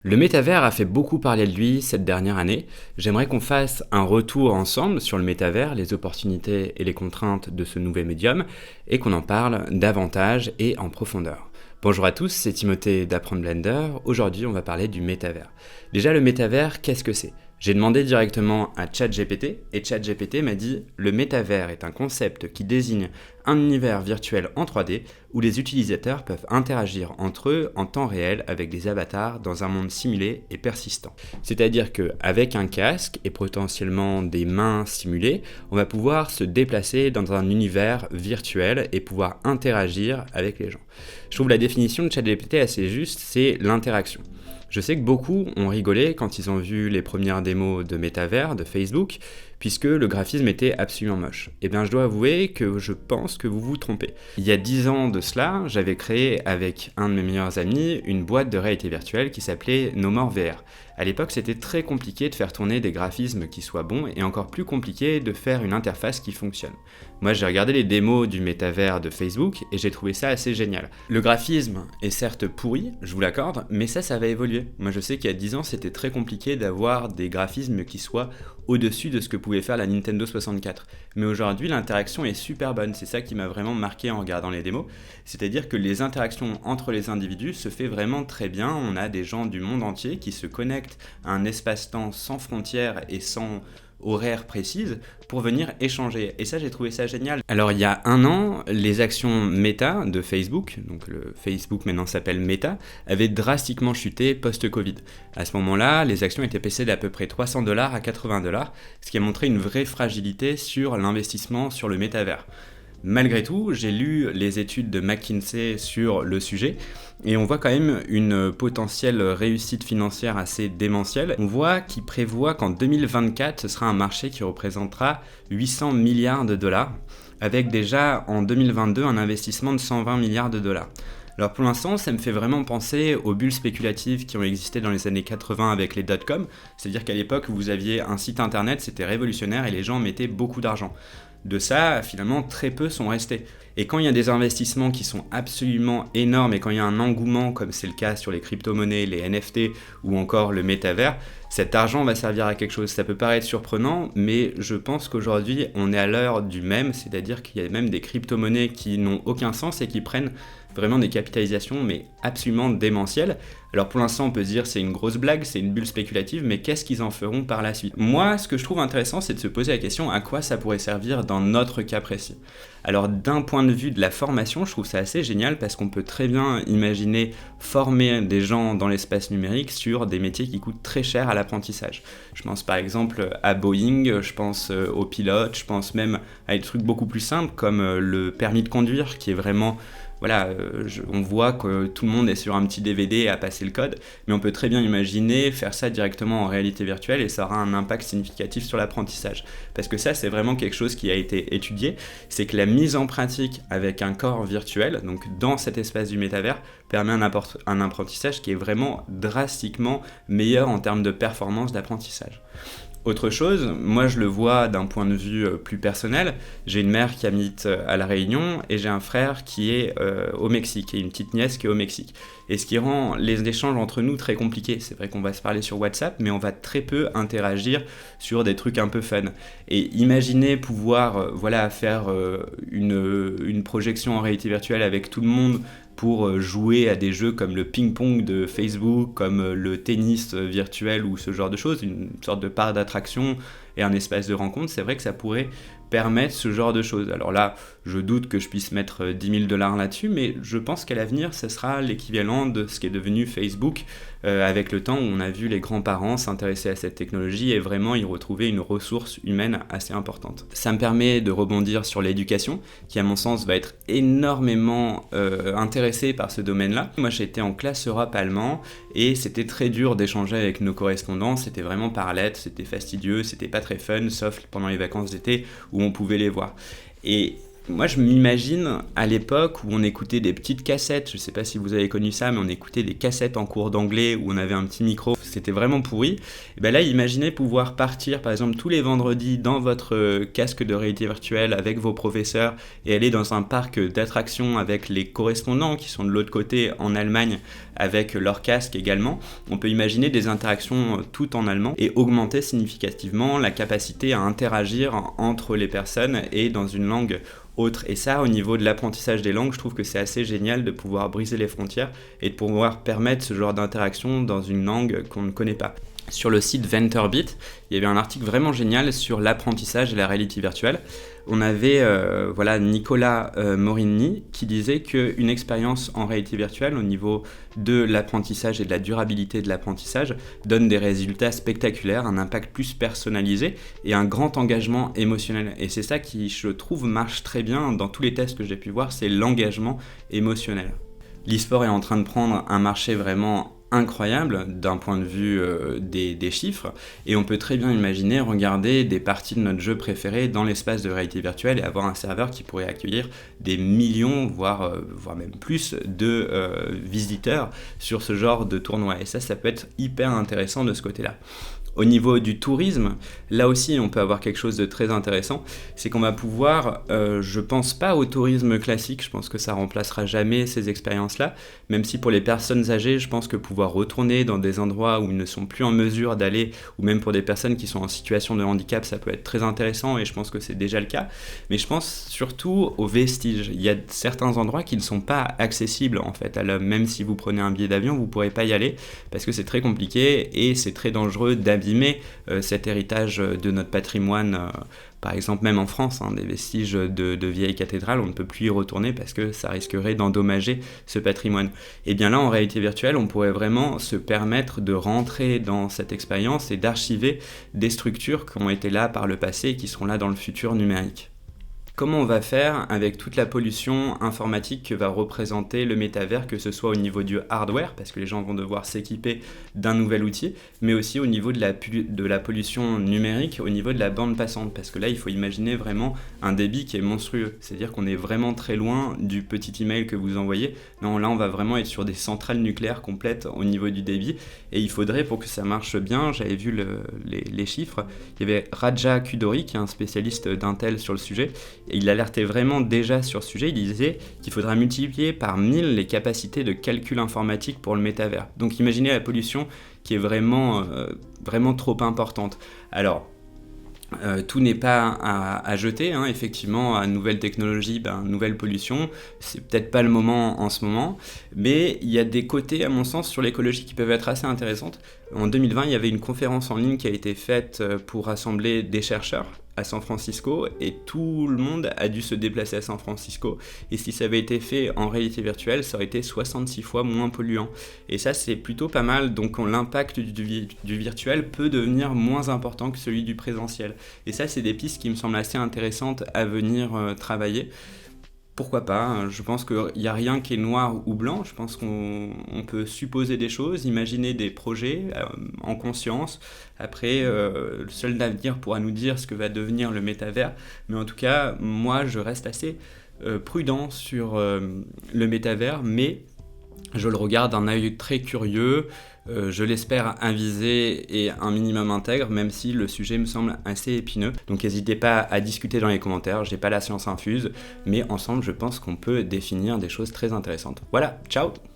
Le métavers a fait beaucoup parler de lui cette dernière année. J'aimerais qu'on fasse un retour ensemble sur le métavers, les opportunités et les contraintes de ce nouvel médium, et qu'on en parle davantage et en profondeur. Bonjour à tous, c'est Timothée d'Apprendre Blender. Aujourd'hui, on va parler du métavers. Déjà, le métavers, qu'est-ce que c'est ? J'ai demandé directement à ChatGPT, et ChatGPT m'a dit « Le métavers est un concept qui désigne un univers virtuel en 3D où les utilisateurs peuvent interagir entre eux en temps réel avec des avatars dans un monde simulé et persistant. » C'est-à-dire qu'avec un casque et potentiellement des mains simulées, on va pouvoir se déplacer dans un univers virtuel et pouvoir interagir avec les gens. Je trouve la définition de ChatGPT assez juste, c'est l'interaction. Je sais que beaucoup ont rigolé quand ils ont vu les premières démos de métavers de Facebook, puisque le graphisme était absolument moche. Eh bien, je dois avouer que je pense que vous vous trompez. Il y a 10 ans de cela, j'avais créé avec un de mes meilleurs amis une boîte de réalité virtuelle qui s'appelait No More VR. À l'époque, c'était très compliqué de faire tourner des graphismes qui soient bons et encore plus compliqué de faire une interface qui fonctionne. Moi, j'ai regardé les démos du métavers de Facebook et j'ai trouvé ça assez génial. Le graphisme est certes pourri, je vous l'accorde, mais ça va évoluer. Moi, je sais qu'il y a 10 ans, c'était très compliqué d'avoir des graphismes qui soient au-dessus de ce que pouvait faire la Nintendo 64. Mais aujourd'hui, l'interaction est super bonne. C'est ça qui m'a vraiment marqué en regardant les démos. C'est-à-dire que les interactions entre les individus se fait vraiment très bien. On a des gens du monde entier qui se connectent à un espace-temps sans frontières et sans horaires précises pour venir échanger. Et ça, j'ai trouvé ça génial. Alors, il y a un an, les actions Meta de Facebook, donc le Facebook maintenant s'appelle Meta, avaient drastiquement chuté post-Covid. À ce moment-là, les actions étaient passées d'à peu près $300 à $80, ce qui a montré une vraie fragilité sur l'investissement sur le métavers. Malgré tout, j'ai lu les études de McKinsey sur le sujet et on voit quand même une potentielle réussite financière assez démentielle. On voit qu'ils prévoient qu'en 2024, ce sera un marché qui représentera 800 milliards de dollars, avec déjà en 2022 un investissement de 120 milliards de dollars. Alors pour l'instant, ça me fait vraiment penser aux bulles spéculatives qui ont existé dans les années 80 avec les dot-com, c'est-à-dire qu'à l'époque, vous aviez un site internet, c'était révolutionnaire et les gens mettaient beaucoup d'argent. De ça, finalement, très peu sont restés. Et quand il y a des investissements qui sont absolument énormes et quand il y a un engouement, comme c'est le cas sur les crypto-monnaies, les NFT ou encore le métavers, cet argent va servir à quelque chose. Ça peut paraître surprenant, mais je pense qu'aujourd'hui, on est à l'heure du même, c'est-à-dire qu'il y a même des crypto-monnaies qui n'ont aucun sens et qui prennent vraiment des capitalisations, mais absolument démentielles. Alors pour l'instant, on peut se dire c'est une grosse blague, c'est une bulle spéculative, mais qu'est-ce qu'ils en feront par la suite ? Moi, ce que je trouve intéressant, c'est de se poser la question à quoi ça pourrait servir dans notre cas précis. Alors d'un point de vue de la formation, je trouve ça assez génial parce qu'on peut très bien imaginer former des gens dans l'espace numérique sur des métiers qui coûtent très cher à l'apprentissage. Je pense par exemple à Boeing, je pense aux pilotes, je pense même à des trucs beaucoup plus simples comme le permis de conduire qui est vraiment... Voilà, on voit que tout le monde est sur un petit DVD à passer le code, mais on peut très bien imaginer faire ça directement en réalité virtuelle et ça aura un impact significatif sur l'apprentissage. Parce que ça, c'est vraiment quelque chose qui a été étudié, c'est que la mise en pratique avec un corps virtuel, donc dans cet espace du métavers, permet un apprentissage qui est vraiment drastiquement meilleur en termes de performance d'apprentissage. Autre chose, moi je le vois d'un point de vue plus personnel, j'ai une mère qui habite à La Réunion et j'ai un frère qui est au Mexique et une petite nièce qui est au Mexique. Et ce qui rend les échanges entre nous très compliqués. C'est vrai qu'on va se parler sur WhatsApp, mais on va très peu interagir sur des trucs un peu fun. Et imaginer pouvoir faire une projection en réalité virtuelle avec tout le monde pour jouer à des jeux comme le ping-pong de Facebook, comme le tennis virtuel ou ce genre de choses, une sorte de parc d'attraction et un espace de rencontre, c'est vrai que ça pourrait permettre ce genre de choses. Alors là, je doute que je puisse mettre $10 000 là-dessus, mais je pense qu'à l'avenir, ce sera l'équivalent de ce qui est devenu Facebook avec le temps où on a vu les grands-parents s'intéresser à cette technologie et vraiment y retrouver une ressource humaine assez importante. Ça me permet de rebondir sur l'éducation, qui à mon sens va être énormément intéressée par ce domaine-là. Moi, j'étais en classe Europe allemand et c'était très dur d'échanger avec nos correspondants, c'était vraiment par lettre, c'était fastidieux, c'était pas très fun, sauf pendant les vacances d'été où on pouvait les voir. Et Moi, je m'imagine à l'époque où on écoutait des petites cassettes, je ne sais pas si vous avez connu ça, mais on écoutait des cassettes en cours d'anglais où on avait un petit micro, c'était vraiment pourri. Et ben là, imaginez pouvoir partir, par exemple, tous les vendredis dans votre casque de réalité virtuelle avec vos professeurs et aller dans un parc d'attractions avec les correspondants qui sont de l'autre côté en Allemagne avec leur casque également. On peut imaginer des interactions tout en allemand et augmenter significativement la capacité à interagir entre les personnes et dans une langue autre. Et ça, au niveau de l'apprentissage des langues, je trouve que c'est assez génial de pouvoir briser les frontières et de pouvoir permettre ce genre d'interaction dans une langue qu'on ne connaît pas. Sur le site VenterBeat, il y avait un article vraiment génial sur l'apprentissage et la réalité virtuelle. On avait Nicolas Morini qui disait qu'une expérience en réalité virtuelle au niveau de l'apprentissage et de la durabilité de l'apprentissage donne des résultats spectaculaires, un impact plus personnalisé et un grand engagement émotionnel. Et c'est ça qui, je trouve, marche très bien dans tous les tests que j'ai pu voir, c'est l'engagement émotionnel. L'e-sport est en train de prendre un marché vraiment incroyable d'un point de vue des chiffres, et on peut très bien imaginer regarder des parties de notre jeu préféré dans l'espace de réalité virtuelle et avoir un serveur qui pourrait accueillir des millions, voire même plus de visiteurs sur ce genre de tournoi. Et ça peut être hyper intéressant de ce côté-là. Au niveau du tourisme, là aussi on peut avoir quelque chose de très intéressant, c'est qu'on va pouvoir, je pense pas au tourisme classique, je pense que ça remplacera jamais ces expériences-là, même si pour les personnes âgées, je pense que pouvoir retourner dans des endroits où ils ne sont plus en mesure d'aller, ou même pour des personnes qui sont en situation de handicap, ça peut être très intéressant et je pense que c'est déjà le cas, mais je pense surtout aux vestiges. Il y a certains endroits qui ne sont pas accessibles en fait, même si vous prenez un billet d'avion, vous ne pourrez pas y aller parce que c'est très compliqué et c'est très dangereux d'abîmer cet héritage de notre patrimoine, par exemple même en France, des vestiges de vieilles cathédrales, on ne peut plus y retourner parce que ça risquerait d'endommager ce patrimoine. Et bien là, en réalité virtuelle, on pourrait vraiment se permettre de rentrer dans cette expérience et d'archiver des structures qui ont été là par le passé et qui seront là dans le futur numérique. Comment on va faire avec toute la pollution informatique que va représenter le métavers, que ce soit au niveau du hardware, parce que les gens vont devoir s'équiper d'un nouvel outil, mais aussi au niveau de la pollution numérique, au niveau de la bande passante, parce que là, il faut imaginer vraiment un débit qui est monstrueux. C'est-à-dire qu'on est vraiment très loin du petit email que vous envoyez. Non, là, on va vraiment être sur des centrales nucléaires complètes au niveau du débit, et il faudrait, pour que ça marche bien, j'avais vu les chiffres, il y avait Raja Kudori, qui est un spécialiste d'Intel sur le sujet, et il alertait vraiment déjà sur ce sujet, il disait qu'il faudra multiplier par 1000 les capacités de calcul informatique pour le métavers. Donc imaginez la pollution qui est vraiment trop importante. Alors, tout n'est pas à jeter, effectivement, à nouvelle technologie, nouvelle pollution, c'est peut-être pas le moment en ce moment, mais il y a des côtés, à mon sens, sur l'écologie qui peuvent être assez intéressantes. En 2020, il y avait une conférence en ligne qui a été faite pour rassembler des chercheurs à San Francisco et tout le monde a dû se déplacer à San Francisco, et si ça avait été fait en réalité virtuelle, ça aurait été 66 fois moins polluant, et ça c'est plutôt pas mal. Donc l'impact du virtuel peut devenir moins important que celui du présentiel, et ça c'est des pistes qui me semblent assez intéressantes à venir travailler. Pourquoi pas, je pense qu'il n'y a rien qui est noir ou blanc, je pense qu'on peut supposer des choses, imaginer des projets en conscience. Après, le seul avenir pourra nous dire ce que va devenir le métavers, mais en tout cas, moi je reste assez prudent sur le métavers, mais je le regarde d'un œil très curieux, je l'espère avisé et un minimum intègre, même si le sujet me semble assez épineux. Donc n'hésitez pas à discuter dans les commentaires, j'ai pas la science infuse, mais ensemble je pense qu'on peut définir des choses très intéressantes. Voilà, ciao!